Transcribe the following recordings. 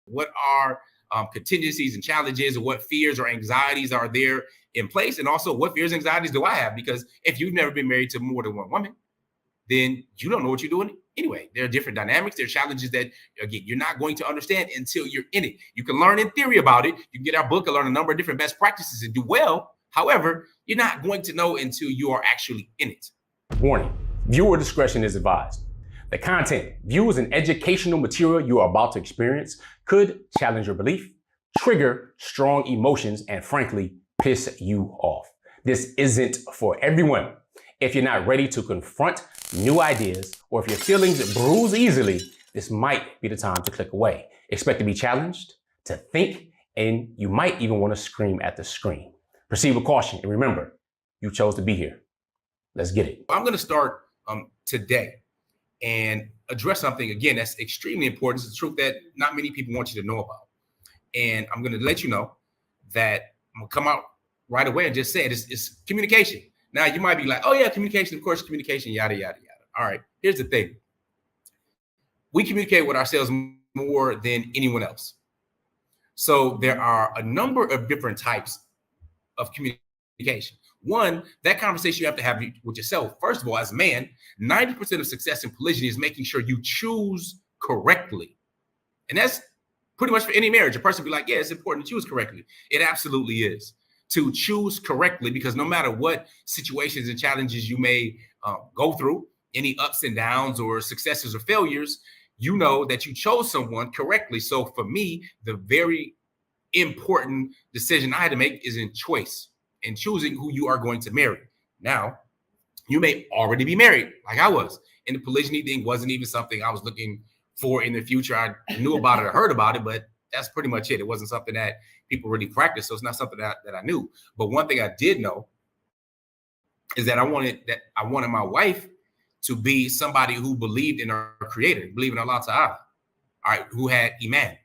what are contingencies and challenges, and what fears or anxieties are there in place, and also what fears and anxieties do I have? Because if you've never been married to more than one woman, then you don't know what you're doing anyway. There are different dynamics. There are challenges that, again, you're not going to understand until you're in it. You can learn in theory about it. You can get our book and learn a number of different best practices and do well. However, you're not going to know until you are actually in it. Warning, viewer discretion is advised. The content, views, and educational material you are about to experience could challenge your belief, trigger strong emotions, and frankly, piss you off. This isn't for everyone. If you're not ready to confront new ideas, or if your feelings bruise easily, this might be the time to click away. Expect to be challenged, to think, and you might even want to scream at the screen. Proceed with caution, and remember, you chose to be here. Let's get it. I'm going to start today and address something, again, that's extremely important. It's the truth that not many people want you to know about. And I'm going to let you know that I'm going to come out right away and just say it. It's communication. Now, you might be like, oh, yeah, communication, of course, communication, yada, yada, yada. All right, here's the thing. We communicate with ourselves more than anyone else. So there are a number of different types of communication. One, that conversation you have to have with yourself. First of all, as a man, 90% of success in polygyny is making sure you choose correctly. And that's pretty much for any marriage. A person be like, yeah, it's important to choose correctly. It absolutely is. To choose correctly, because no matter what situations and challenges you may go through, any ups and downs or successes or failures, you know that you chose someone correctly. So for me, the very important decision I had to make is in choice and choosing who you are going to marry. Now, you may already be married, like I was. And the polygyny thing wasn't even something I was looking for in the future. I knew about it or heard about it, but that's pretty much it. It wasn't something that people really practice. So it's not something that I knew. But one thing I did know is that I wanted my wife to be somebody who believed in our creator, believed in Allah Ta'ala, all right, who had Iman,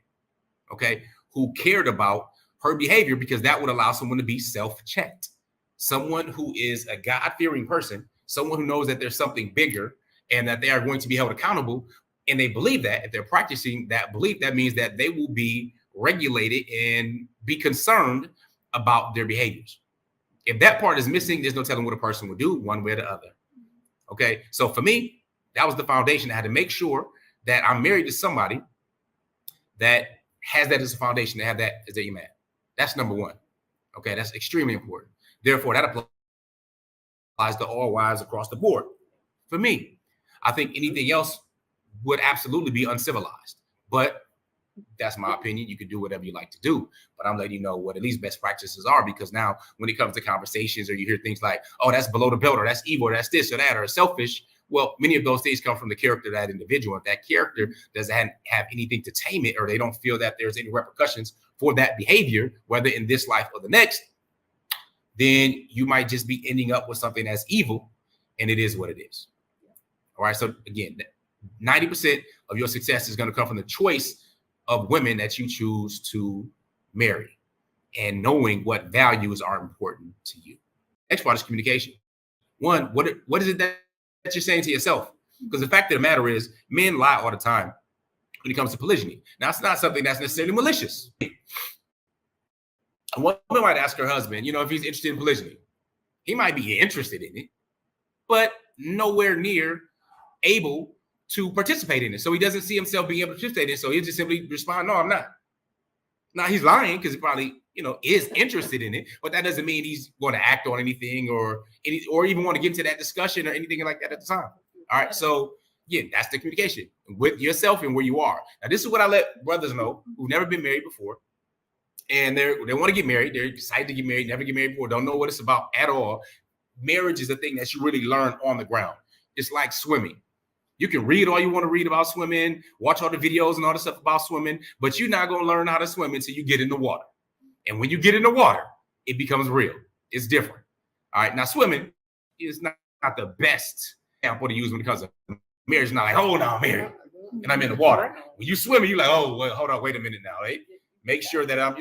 okay, who cared about her behavior, because that would allow someone to be self-checked. Someone who is a God-fearing person, someone who knows that there's something bigger and that they are going to be held accountable. And they believe that if they're practicing that belief, that means that they will be regulated and be concerned about their behaviors. If that part is missing, there's no telling what a person will do one way or the other. Okay. So for me, that was the foundation. I had to make sure that I'm married to somebody that has that as a foundation, to have that as their Iman. That's number one. Okay. That's extremely important. Therefore, that applies to all wives across the board. For me, I think anything else would absolutely be uncivilized, but that's my opinion. You can do whatever you like to do, but I'm letting you know what at least best practices are, because now when it comes to conversations, or you hear things like, oh, that's below the belt, or that's evil, or that's this or that, or selfish. Well, many of those things come from the character of that individual. If that character doesn't have anything to tame it, or they don't feel that there's any repercussions for that behavior, whether in this life or the next, then you might just be ending up with something that's evil, and it is what it is. All right. So again, 90% of your success is going to come from the choice of women that you choose to marry, and knowing what values are important to you. Next part is communication. One, what is it that you're saying to yourself? Because the fact of the matter is, men lie all the time when it comes to polygyny. Now, it's not something that's necessarily malicious. A woman might ask her husband, if he's interested in polygyny. He might be interested in it, but nowhere near able to participate in it. So he doesn't see himself being able to participate in it. So he'll just simply respond, no, I'm not. Now he's lying, because he probably, is interested in it, but that doesn't mean he's going to act on anything or even want to get into that discussion or anything like that at the time. All right. So yeah, that's the communication with yourself and where you are. Now, this is what I let brothers know who've never been married before. And they want to get married. They're excited to get married, never get married before, don't know what it's about at all. Marriage is a thing that you really learn on the ground. It's like swimming. You can read all you want to read about swimming, watch all the videos and all the stuff about swimming, but you're not going to learn how to swim until you get in the water. And when you get in the water, it becomes real. It's different. All right. Now, swimming is not the best example to use when it comes to marriage. It's not like, oh, no, I'm married and I'm in the water. When you swim, you're like, oh, well, hold on, wait a minute now. Right? Make sure that I'm,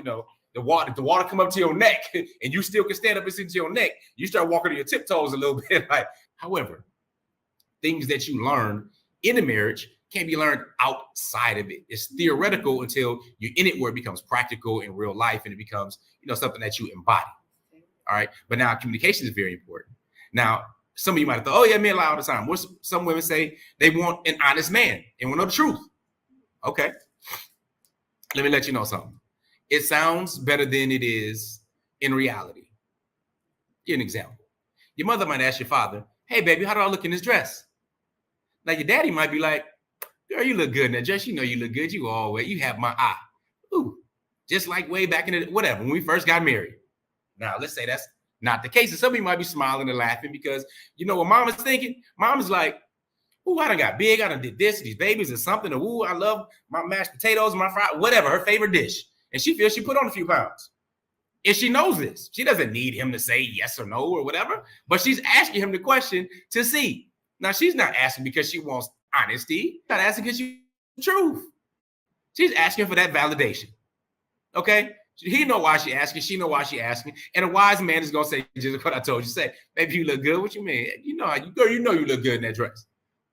the water come up to your neck and you still can stand up and sit to your neck. You start walking to your tiptoes a little bit. However, things that you learn in a marriage can't be learned outside of it. It's theoretical until you're in it, where it becomes practical in real life, and it becomes, something that you embody. All right. But now communication is very important. Now, some of you might have thought, oh yeah, men lie all the time. Some women say they want an honest man and want to know the truth. Okay. Let me let you know something. It sounds better than it is in reality. Give an example. Your mother might ask your father, hey baby, how do I look in this dress? Now your daddy might be like, girl, you look good in that dress. You know you look good. You have my eye. Ooh, just like way back in the, whatever, when we first got married. Now, let's say that's not the case. And some of you might be smiling and laughing because you know what mom is thinking? Mom is like, ooh, I done got big. I done did this, these babies or something. Or, ooh, I love my mashed potatoes, my fried, whatever, her favorite dish. And she feels she put on a few pounds. And she knows this. She doesn't need him to say yes or no or whatever, but she's asking him the question to see. Now, she's not asking because she wants honesty. She's not asking because she wants truth. She's asking for that validation. Okay? He know why she asking. She know why she asking. And a wise man is going to say just what I told you. Say, baby, you look good. What you mean? You know you look good in that dress.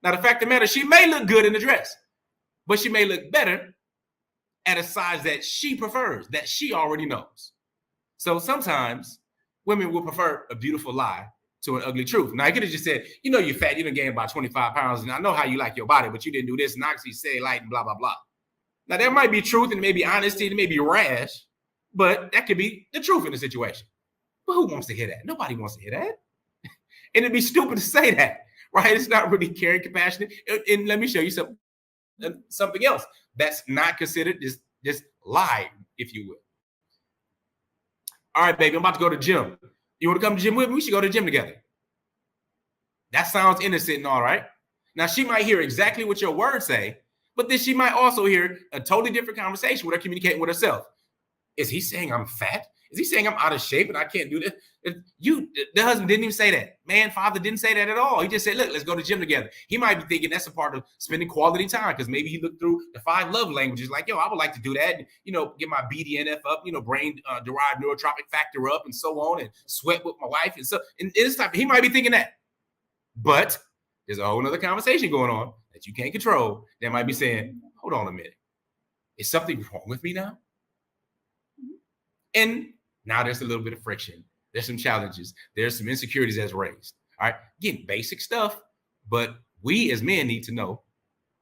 Now, the fact of the matter, she may look good in the dress, but she may look better at a size that she prefers, that she already knows. So sometimes women will prefer a beautiful lie to an ugly truth. Now, I could have just said, you're fat. You done gained about 25 pounds, and I know how you like your body, but you didn't do this, and actually say light and blah, blah, blah. Now, there might be truth, and it may be honesty, and it may be rash, but that could be the truth in the situation. But who wants to hear that? Nobody wants to hear that. And it'd be stupid to say that, right? It's not really caring, compassionate. And let me show you something else that's not considered this lie, if you will. All right, baby, I'm about to go to the gym. You want to come to the gym with me? We should go to the gym together. That sounds innocent and all right. Now, she might hear exactly what your words say, but then she might also hear a totally different conversation with her communicating with herself. Is he saying I'm fat? Is he saying I'm out of shape and I can't do this? The husband didn't even say that. Father didn't say that at all. He just said, look, let's go to the gym together. He might be thinking that's a part of spending quality time because maybe he looked through the 5 love languages like, I would like to do that. And, get my BDNF up, brain-derived neurotropic factor up and so on, and sweat with my wife. And so and this type, he might be thinking that. But there's a whole other conversation going on that you can't control that might be saying, hold on a minute. Is something wrong with me now? And now there's a little bit of friction. There's some challenges. There's some insecurities that's raised. All right. Again, basic stuff, but we as men need to know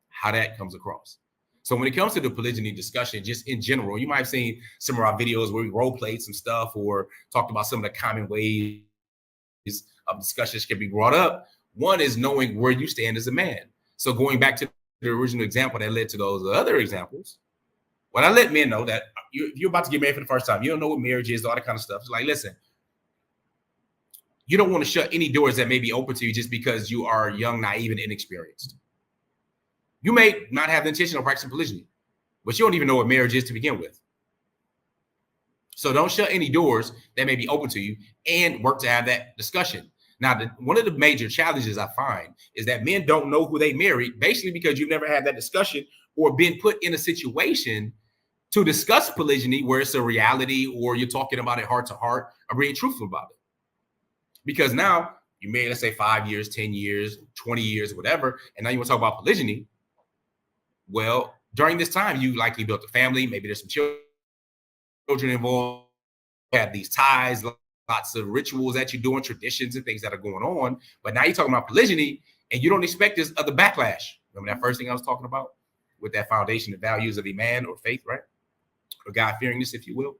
how that comes across. So when it comes to the polygyny discussion, just in general, you might have seen some of our videos where we role played some stuff or talked about some of the common ways of discussions can be brought up. One is knowing where you stand as a man. So going back to the original example that led to those other examples, when I let men know that you're about to get married for the first time, you don't know what marriage is, all that kind of stuff. It's like, listen, you don't want to shut any doors that may be open to you just because you are young, naive, and inexperienced. You may not have the intention of practicing polygyny, but you don't even know what marriage is to begin with. So don't shut any doors that may be open to you and work to have that discussion. Now, one of the major challenges I find is that men don't know who they married, basically because you've never had that discussion or been put in a situation to discuss polygyny where it's a reality or you're talking about it heart to heart or being truthful about it. Because now you may, let's say 5 years, 10 years, 20 years, whatever, and now you want to talk about polygyny. Well, during this time, you likely built a family. Maybe there's some children involved. You have these ties, lots of rituals that you're doing, traditions and things that are going on. But now you're talking about polygyny and you don't expect this other backlash. Remember that first thing I was talking about with that foundation, the values of a man or faith, right? Or God-fearingness, if you will.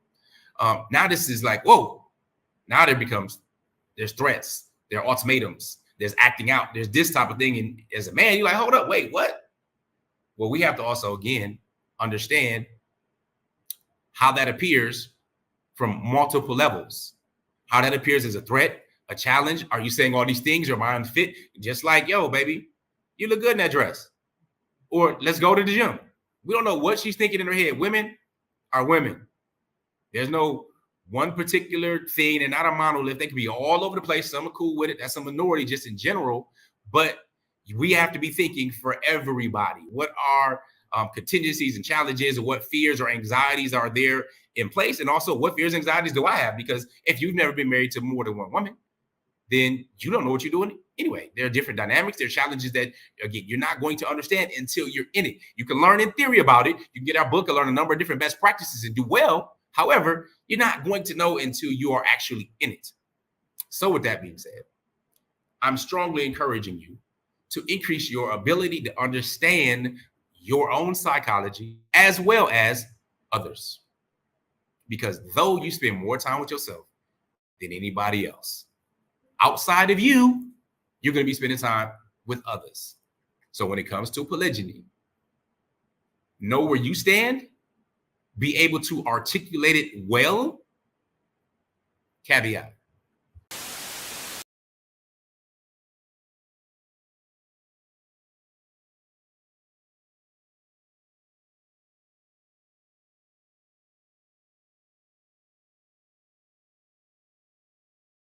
Now this is like, whoa. Now there's threats, there are ultimatums, there's acting out, there's this type of thing. And as a man, you're like, hold up, wait, what? Well, we have to also, again, understand how that appears from multiple levels. How that appears as a threat, a challenge. Are you saying all these things? Or am I unfit? Just like, yo, baby, you look good in that dress. Or let's go to the gym. We don't know what she's thinking in her head. Women are women. There's no one particular thing and not a monolith. They can be all over the place. Some are cool with it. That's a minority just in general. But we have to be thinking for everybody. What are contingencies and challenges, and what fears or anxieties are there in place? And also, what fears and anxieties do I have? Because if you've never been married to more than one woman, then you don't know what you're doing anyway. There are different dynamics. There are challenges that, again, you're not going to understand until you're in it. You can learn in theory about it. You can get our book and learn a number of different best practices and do well. However, you're not going to know until you are actually in it. So with that being said, I'm strongly encouraging you to increase your ability to understand your own psychology as well as others. Because though you spend more time with yourself than anybody else, outside of you, you're going to be spending time with others. So when it comes to polygyny, know where you stand, be able to articulate it well. Caveat: